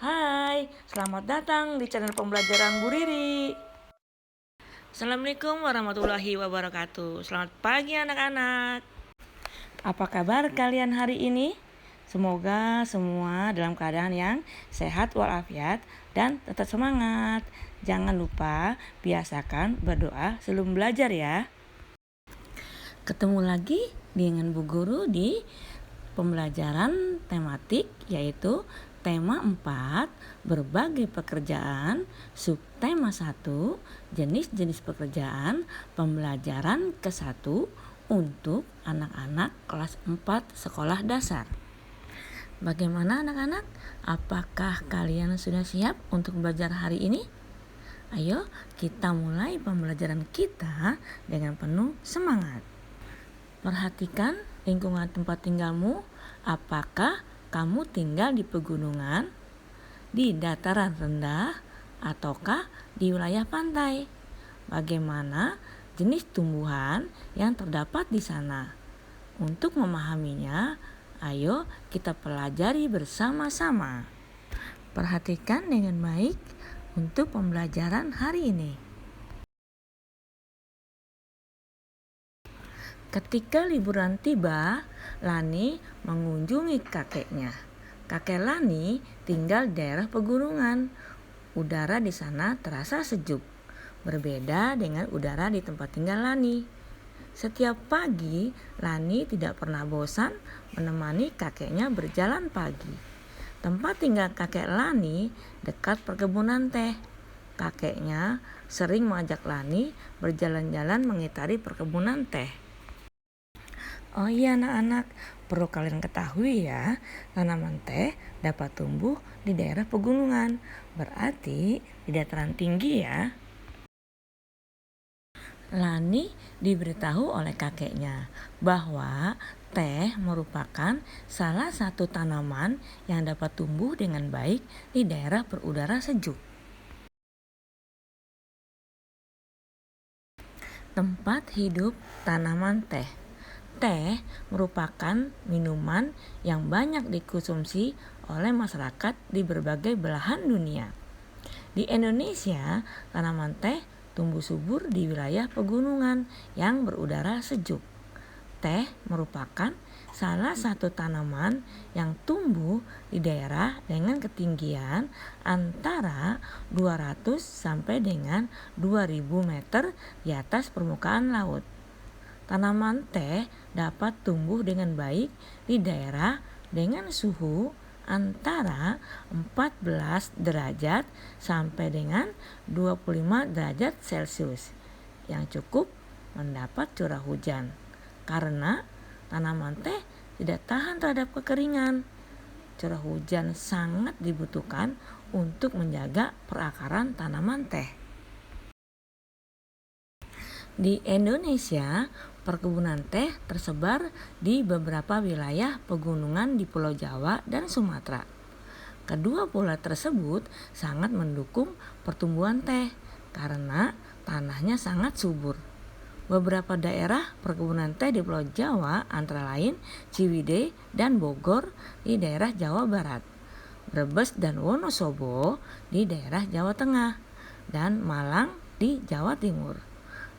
Hai, selamat datang di channel pembelajaran Bu Riri. Assalamualaikum warahmatullahi wabarakatuh. Selamat pagi anak-anak. Apa kabar kalian hari ini? Semoga semua dalam keadaan yang sehat walafiat dan tetap semangat. Jangan lupa biasakan berdoa sebelum belajar ya. Ketemu lagi dengan Bu Guru di pembelajaran tematik yaitu tema 4, berbagai pekerjaan, subtema 1, jenis-jenis pekerjaan, pembelajaran ke-1 untuk anak-anak kelas 4 sekolah dasar. Bagaimana anak-anak? Apakah kalian sudah siap untuk belajar hari ini? Ayo kita mulai pembelajaran kita dengan penuh semangat. Perhatikan lingkungan tempat tinggalmu. Apakah kamu tinggal di pegunungan, di dataran rendah, ataukah di wilayah pantai? Bagaimana jenis tumbuhan yang terdapat di sana? Untuk memahaminya, ayo kita pelajari bersama-sama. Perhatikan dengan baik untuk pembelajaran hari ini. Ketika liburan tiba, Lani mengunjungi kakeknya. Kakek Lani tinggal di daerah pegunungan. Udara di sana terasa sejuk, berbeda dengan udara di tempat tinggal Lani. Setiap pagi, Lani tidak pernah bosan menemani kakeknya berjalan pagi. Tempat tinggal kakek Lani dekat perkebunan teh. Kakeknya sering mengajak Lani berjalan-jalan mengitari perkebunan teh. Oh iya anak-anak, perlu kalian ketahui ya, tanaman teh dapat tumbuh di daerah pegunungan, berarti di dataran tinggi ya. Lani diberitahu oleh kakeknya bahwa teh merupakan salah satu tanaman yang dapat tumbuh dengan baik di daerah berudara sejuk. Tempat hidup tanaman teh. Teh merupakan minuman yang banyak dikonsumsi oleh masyarakat di berbagai belahan dunia. Di Indonesia, tanaman teh tumbuh subur di wilayah pegunungan yang berudara sejuk. Teh merupakan salah satu tanaman yang tumbuh di daerah dengan ketinggian antara 200 sampai dengan 2000 meter di atas permukaan laut. Tanaman teh dapat tumbuh dengan baik di daerah dengan suhu antara 14 derajat sampai dengan 25 derajat Celcius yang cukup mendapat curah hujan. Karena tanaman teh tidak tahan terhadap kekeringan, curah hujan sangat dibutuhkan untuk menjaga perakaran tanaman teh. Di Indonesia, perkebunan teh tersebar di beberapa wilayah pegunungan di Pulau Jawa dan Sumatera. Kedua pulau tersebut sangat mendukung pertumbuhan teh karena tanahnya sangat subur. Beberapa daerah perkebunan teh di Pulau Jawa antara lain Ciwidey dan Bogor di daerah Jawa Barat, Brebes dan Wonosobo di daerah Jawa Tengah, dan Malang di Jawa Timur.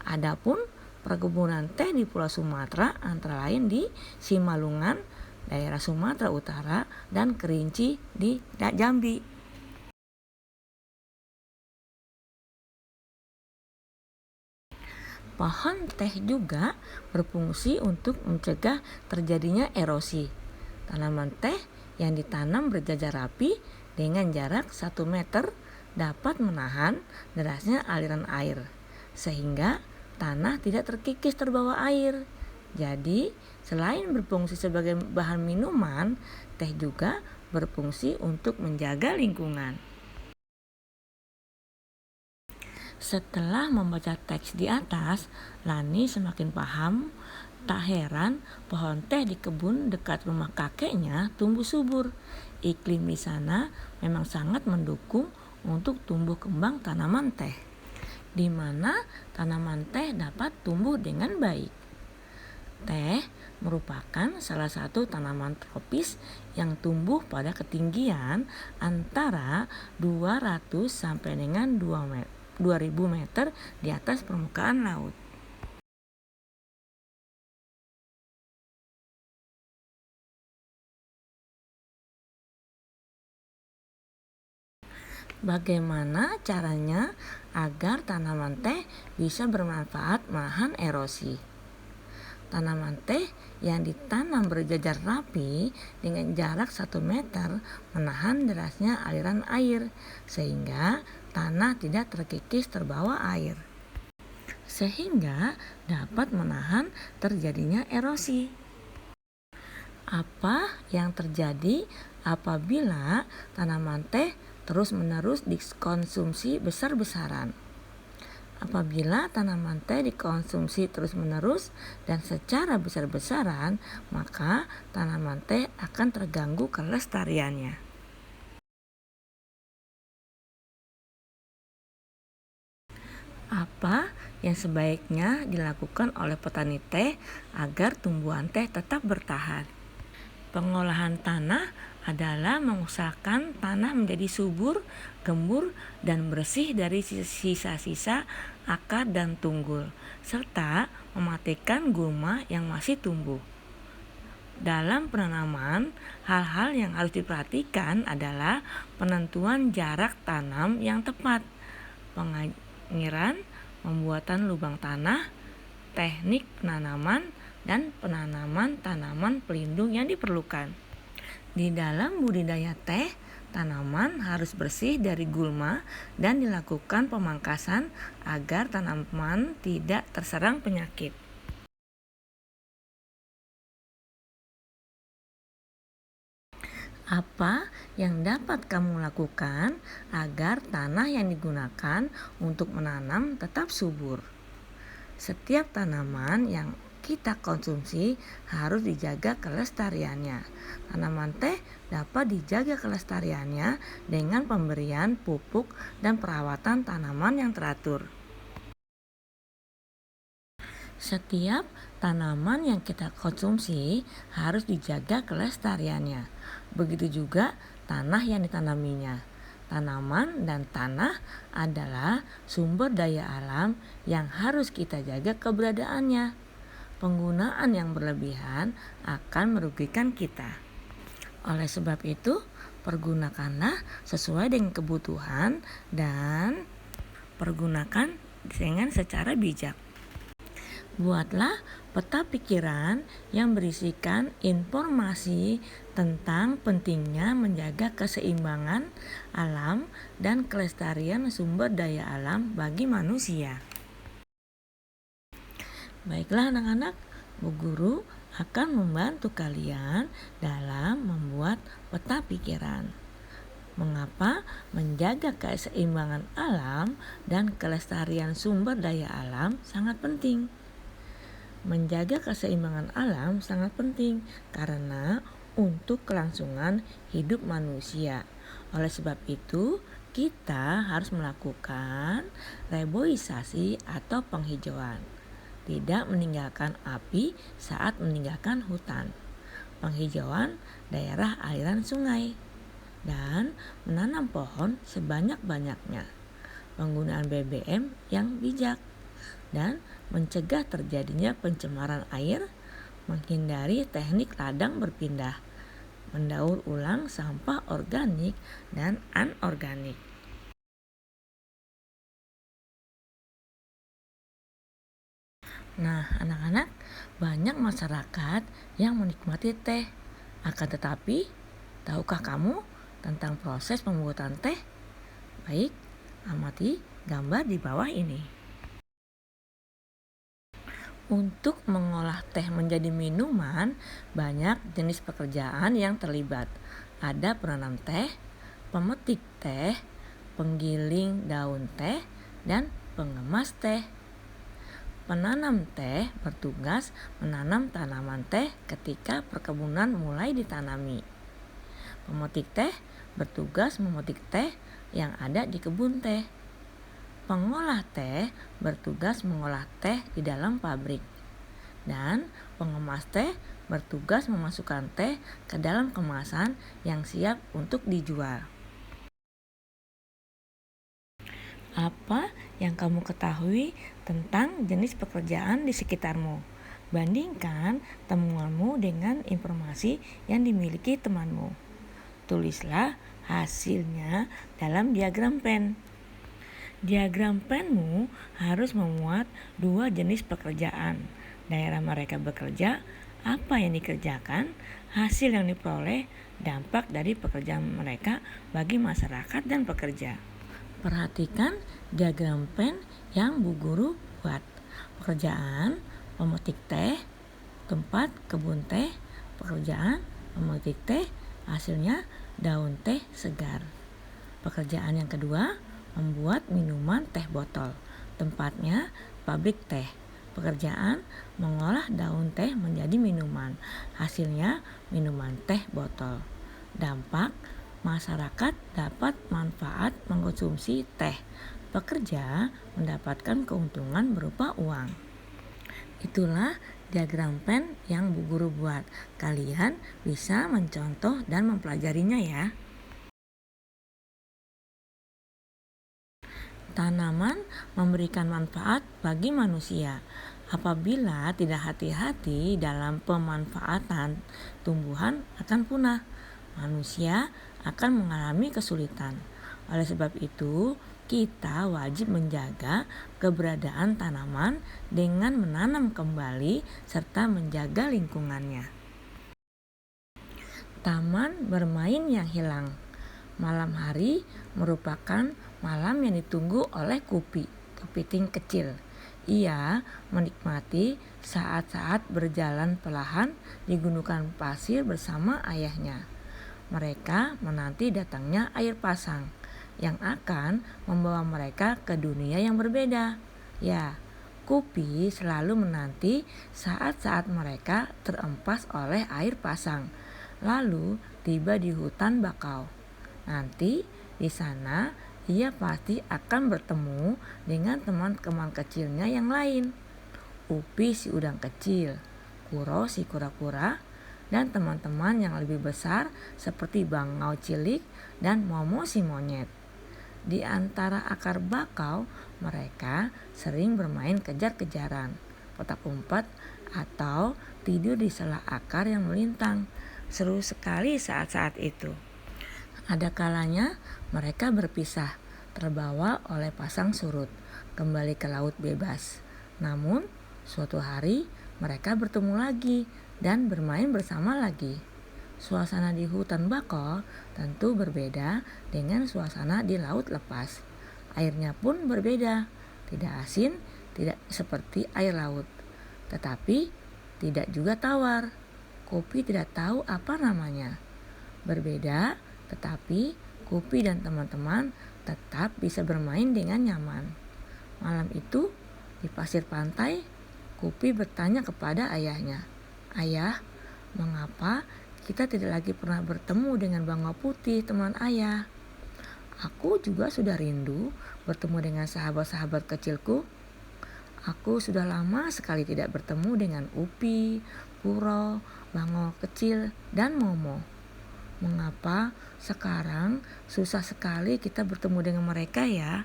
Adapun perkebunan teh di Pulau Sumatera antara lain di Simalungun, daerah Sumatera Utara, dan Kerinci di Jambi. Pohon teh juga berfungsi untuk mencegah terjadinya erosi. Tanaman teh yang ditanam berjajar rapi dengan jarak 1 meter dapat menahan derasnya aliran air, sehingga tanah tidak terkikis terbawa air. Jadi, selain berfungsi sebagai bahan minuman, teh juga berfungsi untuk menjaga lingkungan. Setelah membaca teks di atas, Lani semakin paham. Tak heran pohon teh di kebun dekat rumah kakeknya tumbuh subur. Iklim di sana memang sangat mendukung untuk tumbuh kembang tanaman teh, di mana tanaman teh dapat tumbuh dengan baik. Teh merupakan salah satu tanaman tropis yang tumbuh pada ketinggian antara 200 sampai dengan 2000 meter di atas permukaan laut. Bagaimana caranya agar tanaman teh bisa bermanfaat menahan erosi? Tanaman teh yang ditanam berjajar rapi dengan jarak 1 meter menahan derasnya aliran air sehingga tanah tidak terkikis terbawa air, sehingga dapat menahan terjadinya erosi. Apa yang terjadi apabila tanaman teh terus-menerus dikonsumsi besar-besaran? Apabila tanaman teh dikonsumsi terus-menerus dan secara besar-besaran, maka tanaman teh akan terganggu kelestariannya. Apa yang sebaiknya dilakukan oleh petani teh agar tumbuhan teh tetap bertahan? Pengolahan tanah adalah mengusahakan tanah menjadi subur, gembur, dan bersih dari sisa-sisa akar dan tunggul, serta mematikan gulma yang masih tumbuh. Dalam penanaman, hal-hal yang harus diperhatikan adalah penentuan jarak tanam yang tepat, penganiran, pembuatan lubang tanah, teknik penanaman, dan penanaman tanaman pelindung yang diperlukan. Di dalam budidaya teh, tanaman harus bersih dari gulma dan dilakukan pemangkasan agar tanaman tidak terserang penyakit. Apa yang dapat kamu lakukan agar tanah yang digunakan untuk menanam tetap subur? Setiap tanaman yang kita konsumsi harus dijaga kelestariannya. Tanaman teh dapat dijaga kelestariannya dengan pemberian pupuk dan perawatan tanaman yang teratur. Setiap tanaman yang kita konsumsi harus dijaga kelestariannya. Begitu juga tanah yang ditanaminya. Tanaman dan tanah adalah sumber daya alam yang harus kita jaga keberadaannya. Penggunaan yang berlebihan akan merugikan kita. Oleh sebab itu, pergunakanlah sesuai dengan kebutuhan dan pergunakan dengan secara bijak. Buatlah peta pikiran yang berisikan informasi tentang pentingnya menjaga keseimbangan alam dan kelestarian sumber daya alam bagi manusia. Baiklah anak-anak, Bu Guru akan membantu kalian dalam membuat peta pikiran. Mengapa menjaga keseimbangan alam dan kelestarian sumber daya alam sangat penting? Menjaga keseimbangan alam sangat penting karena untuk kelangsungan hidup manusia. Oleh sebab itu, kita harus melakukan reboisasi atau penghijauan. Tidak meninggalkan api saat meninggalkan hutan. Penghijauan daerah aliran sungai dan menanam pohon sebanyak-banyaknya. Penggunaan BBM yang bijak dan mencegah terjadinya pencemaran air, menghindari teknik ladang berpindah, mendaur ulang sampah organik dan anorganik. Nah, anak-anak, banyak masyarakat yang menikmati teh. Akan tetapi, tahukah kamu tentang proses pembuatan teh? Baik, amati gambar di bawah ini. Untuk mengolah teh menjadi minuman, banyak jenis pekerjaan yang terlibat. Ada penanam teh, pemetik teh, penggiling daun teh, dan pengemas teh. Penanam teh bertugas menanam tanaman teh ketika perkebunan mulai ditanami. Pemetik teh bertugas memetik teh yang ada di kebun teh. Pengolah teh bertugas mengolah teh di dalam pabrik. dan pengemas teh bertugas memasukkan teh ke dalam kemasan yang siap untuk dijual. Apa yang kamu ketahui tentang jenis pekerjaan di sekitarmu? Bandingkan temuanmu dengan informasi yang dimiliki temanmu. Tulislah hasilnya dalam diagram pen. Diagram penmu harus memuat 2 jenis pekerjaan, daerah mereka bekerja, apa yang dikerjakan, hasil yang diperoleh, dampak dari pekerjaan mereka bagi masyarakat dan pekerja. Perhatikan diagram pen yang Bu Guru buat. Pekerjaan memetik teh, tempat kebun teh, pekerjaan memetik teh, hasilnya daun teh segar. Pekerjaan yang kedua, membuat minuman teh botol, tempatnya pabrik teh. Pekerjaan mengolah daun teh menjadi minuman, hasilnya minuman teh botol. Dampak, masyarakat dapat manfaat mengkonsumsi teh. Pekerja mendapatkan keuntungan berupa uang. Itulah diagram pen yang Bu Guru buat. Kalian bisa mencontoh dan mempelajarinya ya. Tanaman memberikan manfaat bagi manusia. Apabila tidak hati-hati dalam pemanfaatan, tumbuhan akan punah. Manusia akan mengalami kesulitan. Oleh sebab itu, kita wajib menjaga keberadaan tanaman dengan menanam kembali serta menjaga lingkungannya. Taman bermain yang hilang. Malam hari merupakan malam yang ditunggu oleh Kupi, kepiting kecil. Ia menikmati saat-saat berjalan perlahan di gundukan pasir bersama ayahnya. Mereka menanti datangnya air pasang yang akan membawa mereka ke dunia yang berbeda. Ya, Kupi selalu menanti saat-saat mereka terempas oleh air pasang, lalu tiba di hutan bakau. Nanti di sana ia pasti akan bertemu dengan teman-teman kecilnya yang lain. Upi si udang kecil, Kuro si kura-kura, dan teman-teman yang lebih besar seperti bangau cilik dan Momo si monyet. Di antara akar bakau, mereka sering bermain kejar-kejaran, petak umpet, atau tidur di sela akar yang melintang. Seru sekali saat-saat itu. Ada kalanya mereka berpisah, terbawa oleh pasang surut, kembali ke laut bebas. Namun, suatu hari mereka bertemu lagi dan bermain bersama lagi. Suasana di hutan bakau tentu berbeda dengan suasana di laut lepas. Airnya pun berbeda, tidak asin, tidak seperti air laut, tetapi tidak juga tawar. Kupi tidak tahu apa namanya. Berbeda, tetapi Kupi dan teman-teman tetap bisa bermain dengan nyaman. Malam itu, di pasir pantai, Kupi bertanya kepada ayahnya, "Ayah, mengapa kita tidak lagi pernah bertemu dengan bangau putih teman ayah? Aku juga sudah rindu bertemu dengan sahabat-sahabat kecilku. Aku sudah lama sekali tidak bertemu dengan Upi, Kuro, bangau kecil, dan Momo. Mengapa sekarang susah sekali kita bertemu dengan mereka ya?"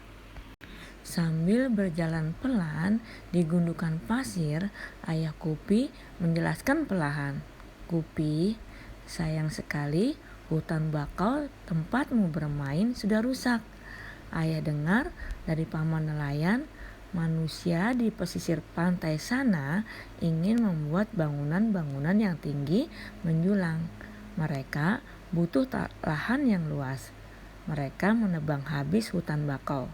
Sambil berjalan pelan di gundukan pasir, ayah Kupi menjelaskan perlahan, "Kupi, sayang sekali hutan bakau tempatmu bermain sudah rusak. Ayah dengar dari paman nelayan, manusia di pesisir pantai sana ingin membuat bangunan-bangunan yang tinggi menjulang. Mereka butuh lahan yang luas. Mereka menebang habis hutan bakau.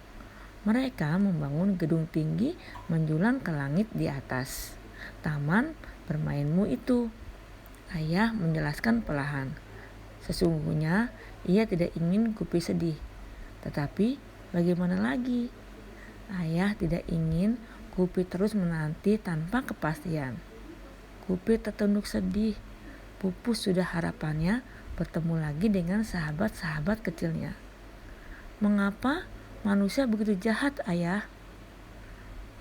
Mereka membangun gedung tinggi menjulang ke langit di atas taman bermainmu itu." Ayah menjelaskan perlahan. Sesungguhnya ia tidak ingin Kupi sedih. Tetapi bagaimana lagi? Ayah tidak ingin Kupi terus menanti tanpa kepastian. Kupi tertunduk sedih. Pupus sudah harapannya bertemu lagi dengan sahabat-sahabat kecilnya. "Mengapa manusia begitu jahat, Ayah?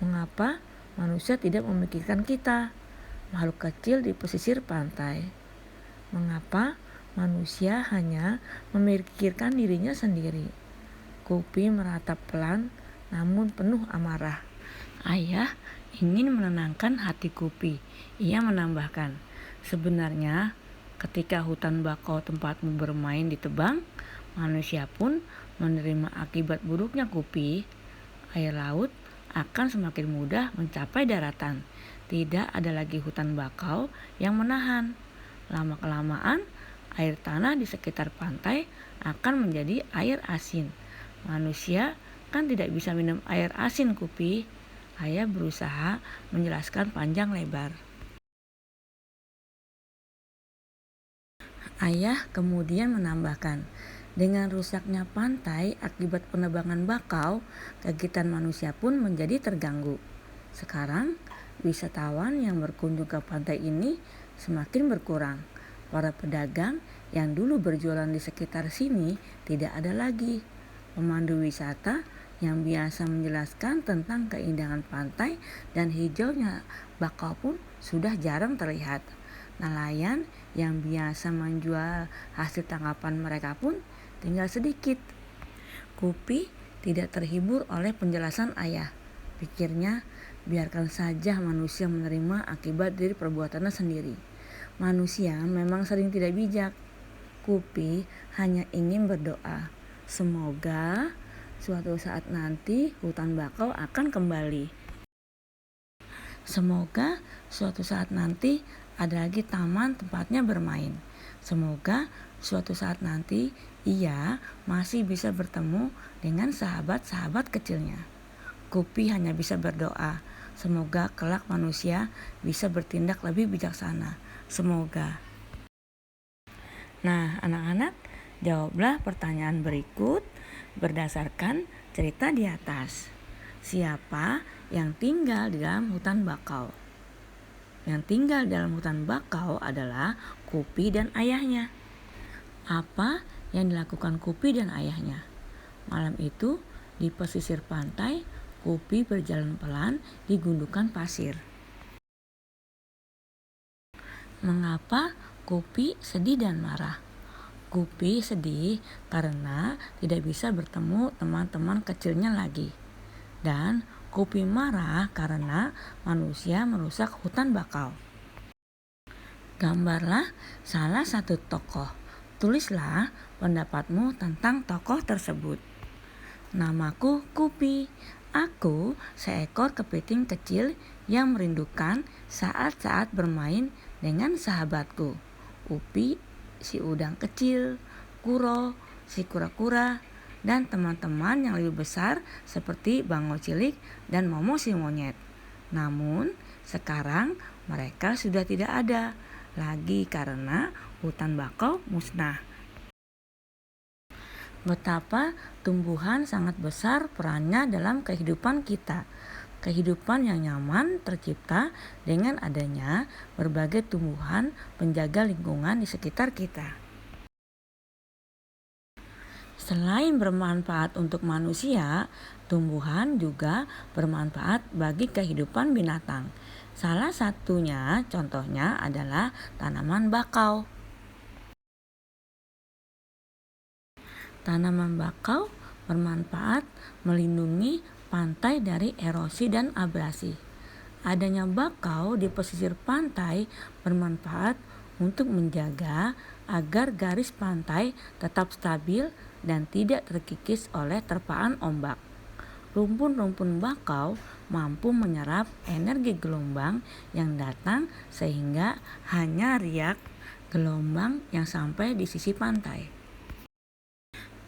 Mengapa manusia tidak memikirkan kita? makhluk kecil di pesisir pantai. Mengapa manusia hanya memikirkan dirinya sendiri? Kupi meratap pelan namun penuh amarah. Ayah ingin menenangkan hati Kupi. Ia menambahkan, sebenarnya ketika hutan bakau tempatmu bermain ditebang, manusia pun menerima akibat buruknya Kupi. Air laut akan semakin mudah mencapai daratan. Tidak ada lagi hutan bakau yang menahan. Lama-kelamaan, air tanah di sekitar pantai akan menjadi air asin. Manusia kan tidak bisa minum air asin, Kupi. Ayah berusaha menjelaskan panjang lebar. Ayah kemudian menambahkan, dengan rusaknya pantai akibat penebangan bakau, kegiatan manusia pun menjadi terganggu. Sekarang, wisatawan yang berkunjung ke pantai ini semakin berkurang. Para pedagang yang dulu berjualan di sekitar sini tidak ada lagi. Pemandu wisata yang biasa menjelaskan tentang keindahan pantai dan hijaunya bakau pun sudah jarang terlihat. Nelayan yang biasa menjual hasil tangkapan mereka pun tinggal sedikit. Kupi tidak terhibur oleh penjelasan ayah. Pikirnya, biarkan saja manusia menerima akibat dari perbuatannya sendiri. Manusia memang sering tidak bijak. Kupi hanya ingin berdoa. Semoga suatu saat nanti hutan bakau akan kembali. Semoga suatu saat nanti ada lagi taman tempatnya bermain. Semoga suatu saat nanti ia masih bisa bertemu dengan sahabat-sahabat kecilnya. Kupi hanya bisa berdoa. Semoga kelak manusia bisa bertindak lebih bijaksana. Semoga. Nah, anak-anak, jawablah pertanyaan berikut berdasarkan cerita di atas. Siapa yang tinggal di dalam hutan bakau? Yang tinggal di dalam hutan bakau adalah Kupi dan ayahnya. Apa yang dilakukan Kupi dan ayahnya? Malam itu, di pesisir pantai, Kupi berjalan pelan di gundukan pasir. Mengapa Kupi sedih dan marah? Kupi sedih karena tidak bisa bertemu teman-teman kecilnya lagi. Dan Kupi marah karena manusia merusak hutan bakau. Gambarlah salah satu tokoh. Tulislah pendapatmu tentang tokoh tersebut. Namaku Kupi. Aku seekor kepiting kecil yang merindukan saat-saat bermain dengan sahabatku. Upi, si udang kecil, Kuro, si kura-kura, dan teman-teman yang lebih besar seperti Bango Cilik dan Momo si monyet. Namun sekarang mereka sudah tidak ada lagi karena hutan bakau musnah. Betapa tumbuhan sangat besar perannya dalam kehidupan kita. Kehidupan yang nyaman tercipta dengan adanya berbagai tumbuhan penjaga lingkungan di sekitar kita. Selain bermanfaat untuk manusia, tumbuhan juga bermanfaat bagi kehidupan binatang. Salah satunya contohnya adalah tanaman bakau. Tanaman bakau bermanfaat melindungi pantai dari erosi dan abrasi. Adanya bakau di pesisir pantai bermanfaat untuk menjaga agar garis pantai tetap stabil dan tidak terkikis oleh terpaan ombak. Rumpun-rumpun bakau mampu menyerap energi gelombang yang datang sehingga hanya riak gelombang yang sampai di sisi pantai.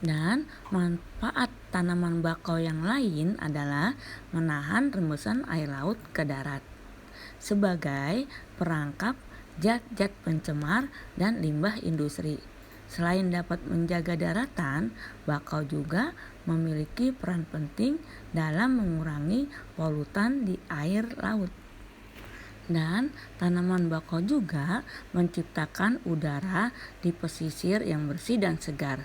Dan manfaat tanaman bakau yang lain adalah menahan rembusan air laut ke darat sebagai perangkap zat-zat pencemar dan limbah industri. Selain dapat menjaga daratan, bakau juga memiliki peran penting dalam mengurangi polutan di air laut. Dan tanaman bakau juga menciptakan udara di pesisir yang bersih dan segar.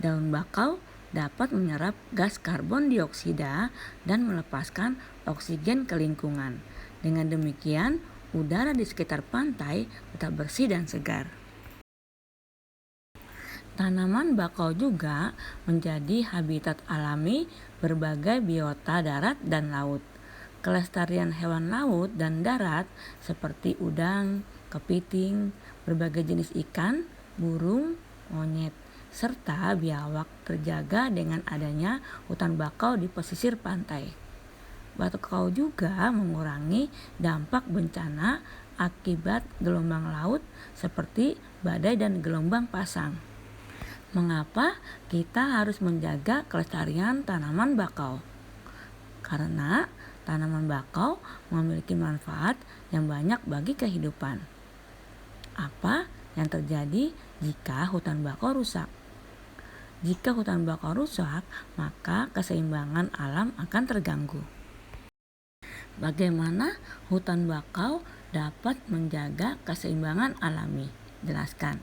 Daun bakau dapat menyerap gas karbon dioksida dan melepaskan oksigen ke lingkungan. Dengan demikian, udara di sekitar pantai tetap bersih dan segar. Tanaman bakau juga menjadi habitat alami berbagai biota darat dan laut. Kelestarian hewan laut dan darat seperti udang, kepiting, berbagai jenis ikan, burung, monyet, serta biawak terjaga dengan adanya hutan bakau di pesisir pantai. Bakau juga mengurangi dampak bencana akibat gelombang laut seperti badai dan gelombang pasang. Mengapa kita harus menjaga kelestarian tanaman bakau? Karena tanaman bakau memiliki manfaat yang banyak bagi kehidupan. Apa yang terjadi jika hutan bakau rusak? Jika hutan bakau rusak, maka keseimbangan alam akan terganggu. Bagaimana hutan bakau dapat menjaga keseimbangan alami? Jelaskan.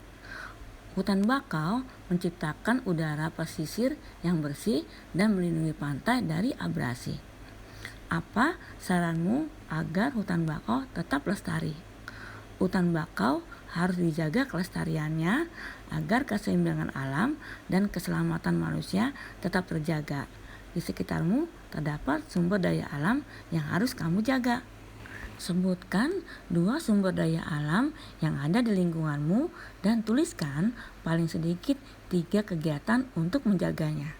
Hutan bakau menciptakan udara pesisir yang bersih dan melindungi pantai dari abrasi. Apa saranmu agar hutan bakau tetap lestari? Hutan bakau harus dijaga kelestariannya agar keseimbangan alam dan keselamatan manusia tetap terjaga. Di sekitarmu terdapat sumber daya alam yang harus kamu jaga. Sebutkan 2 sumber daya alam yang ada di lingkunganmu dan tuliskan paling sedikit 3 kegiatan untuk menjaganya.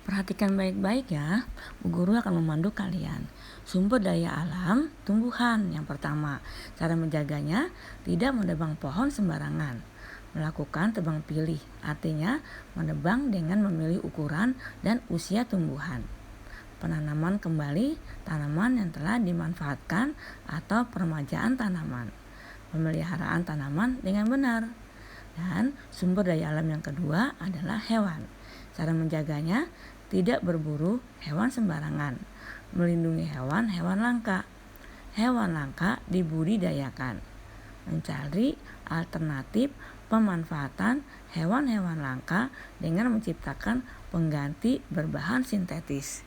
Perhatikan baik-baik ya, Bu Guru akan memandu kalian. Sumber daya alam, tumbuhan yang pertama. Cara menjaganya, tidak menebang pohon sembarangan. Melakukan tebang pilih, artinya menebang dengan memilih ukuran dan usia tumbuhan. Penanaman kembali tanaman yang telah dimanfaatkan atau peremajaan tanaman. Pemeliharaan tanaman dengan benar. Dan sumber daya alam yang kedua adalah hewan. Cara menjaganya, tidak berburu hewan sembarangan. Melindungi hewan-hewan langka. Hewan langka dibudidayakan. Mencari alternatif pemanfaatan hewan-hewan langka dengan menciptakan pengganti berbahan sintetis.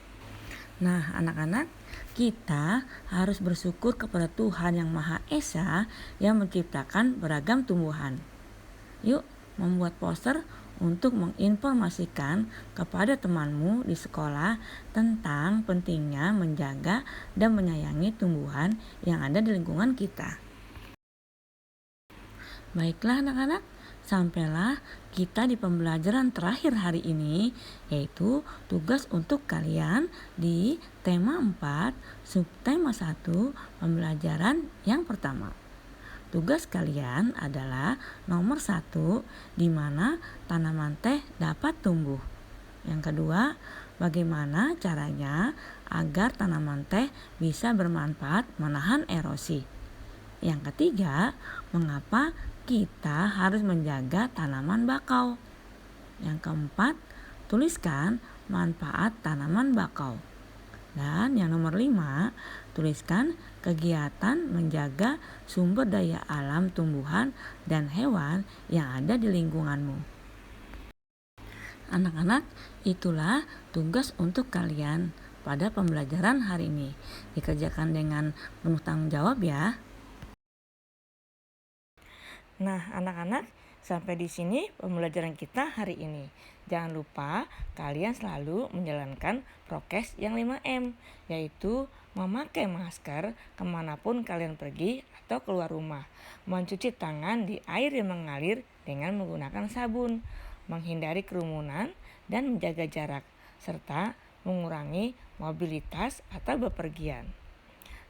Nah, anak-anak, kita harus bersyukur kepada Tuhan Yang Maha Esa yang menciptakan beragam tumbuhan. Yuk, membuat poster untuk menginformasikan kepada temanmu di sekolah tentang pentingnya menjaga dan menyayangi tumbuhan yang ada di lingkungan kita. Baiklah anak-anak, sampailah kita di pembelajaran terakhir hari ini, yaitu tugas untuk kalian di tema 4, subtema 1, pembelajaran yang pertama. Tugas kalian adalah nomor 1, di mana tanaman teh dapat tumbuh. Yang kedua, bagaimana caranya agar tanaman teh bisa bermanfaat menahan erosi. Yang ketiga, mengapa kita harus menjaga tanaman bakau. Yang keempat, tuliskan manfaat tanaman bakau. Dan yang nomor 5, tuliskan kegiatan menjaga sumber daya alam tumbuhan dan hewan yang ada di lingkunganmu. Anak-anak, itulah tugas untuk kalian pada pembelajaran hari ini. Dikerjakan dengan penuh tanggung jawab ya. Nah, anak-anak, sampai di sini pembelajaran kita hari ini. Jangan lupa kalian selalu menjalankan prokes yang 5M, yaitu memakai masker kemanapun kalian pergi atau keluar rumah, mencuci tangan di air yang mengalir dengan menggunakan sabun, menghindari kerumunan dan menjaga jarak, serta mengurangi mobilitas atau bepergian.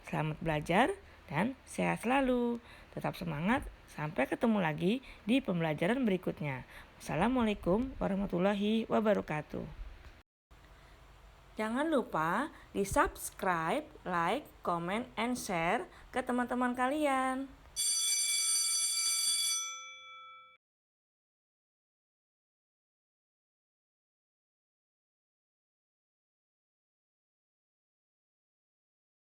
Selamat belajar dan sehat selalu. Tetap semangat. Sampai ketemu lagi di pembelajaran berikutnya. Wassalamualaikum warahmatullahi wabarakatuh. Jangan lupa di subscribe, like, comment, and share ke teman-teman kalian.